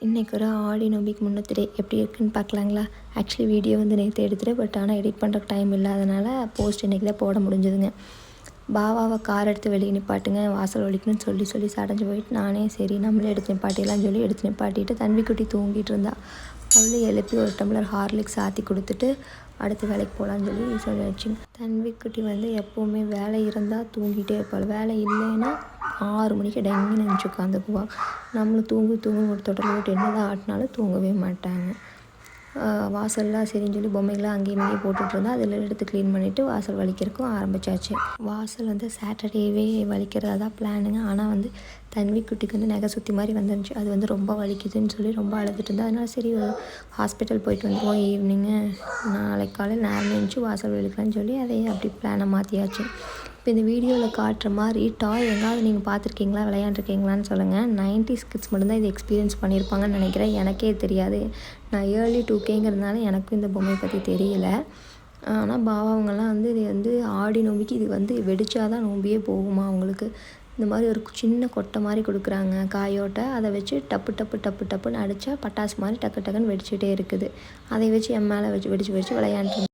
இன்றைக்கி ஒரு ஆடி நோம்பிக்கு முன்னத்திலே எப்படி இருக்குன்னு பார்க்கலாங்களா. ஆக்சுவலி வீடியோ வந்து நேற்று எடுத்துகிட்டு பட் ஆனால் எடிட் பண்ணுறக்கு டைம் இல்லாதனால போஸ்ட் இன்றைக்கி தான் போட முடிஞ்சதுங்க. பாவாவை கார் எடுத்து வெளியே நிப்பாட்டுங்க, வாசல் வலிக்கணும்னு சொல்லி சொல்லி சடைஞ்சு போயிட்டு நானே சரி நம்மளே எடுத்து நிப்பாட்டிலாம் சொல்லி எடுத்து நிப்பாட்டிட்டு தன்விக்குட்டி தூங்கிட்டு இருந்தா. அவளே எழுப்பி ஒரு டம்ளர் ஹார்லிக்ஸ் ஆற்றி கொடுத்துட்டு அடுத்து வேலைக்கு போகலான்னு சொல்லி சொல்லியாச்சுங்க. தன்விக்குட்டி வந்து எப்போவுமே வேலை இருந்தால் தூங்கிட்டே இருப்பாள், வேலை இல்லைன்னா 6 மணிக்கு டெங்குன்னு நினச்சி உட்காந்துக்குவா. நம்மளும் தூங்கு ஒரு தொட்டில் போட்டு என்ன தான் ஆட்டினாலும் தூங்கவே மாட்டாங்க. வாசல்லாம் சரின்னு சொல்லி பொம்மைகளாம் அங்கேயும் இங்கேயும் போட்டுட்ருந்தா அதில் எடுத்து க்ளீன் பண்ணிவிட்டு வாசல் வலிக்கிறதுக்கும் ஆரம்பித்தாச்சு. வாசல் வந்து சாட்டர்டேவே வலிக்கிறதா தான் பிளானுங்க. ஆனால் வந்து தன்விக்குட்டிக்கு வந்து நகை சுற்றி மாதிரி வந்துருந்துச்சு. அது வந்து ரொம்ப வலிக்குதுன்னு சொல்லி ரொம்ப அழுதுட்டு இருந்தா. அதனால் சரி ஹாஸ்பிட்டல் போயிட்டு வந்துடுவோம் ஈவினிங்கு, நாளைக்கு காலையில் நேரம் எழுந்துச்சி வாசல் வலிக்கலான்னு சொல்லி அதையே அப்படி பிளானை மாற்றியாச்சு. இப்போ இந்த வீடியோவில் காட்டுற மாதிரி டாய் எங்காவது நீங்கள் பார்த்துருக்கீங்களா, விளையாண்டுருக்கீங்களான்னு சொல்லுங்கள். 90s கிட்ஸ் மட்டும்தான் இது எக்ஸ்பீரியன்ஸ் பண்ணியிருப்பாங்கன்னு நினைக்கிறேன். எனக்கே தெரியாது. நான் ஏர்லி 2Kங்கிறதுனால எனக்கும் இந்த பொம்மையை பற்றி தெரியல. ஆனால் பாவாவங்கெல்லாம் வந்து இது வந்து ஆடி நோம்பிக்கு இது வந்து வெடிச்சாதான் நோம்பியே போகுமா அவங்களுக்கு. இந்த மாதிரி ஒரு சின்ன கொட்டை மாதிரி கொடுக்குறாங்க காயோட்டை. அதை வச்சு டப்பு டப்பு டப்பு டப்புன்னு அடித்தா பட்டாசு மாதிரி டக்கு டக்குன்னு வெடிச்சிட்டே இருக்குது. அதை வச்சு என் மேலே வச்சு வெடிச்சு விளையாண்டு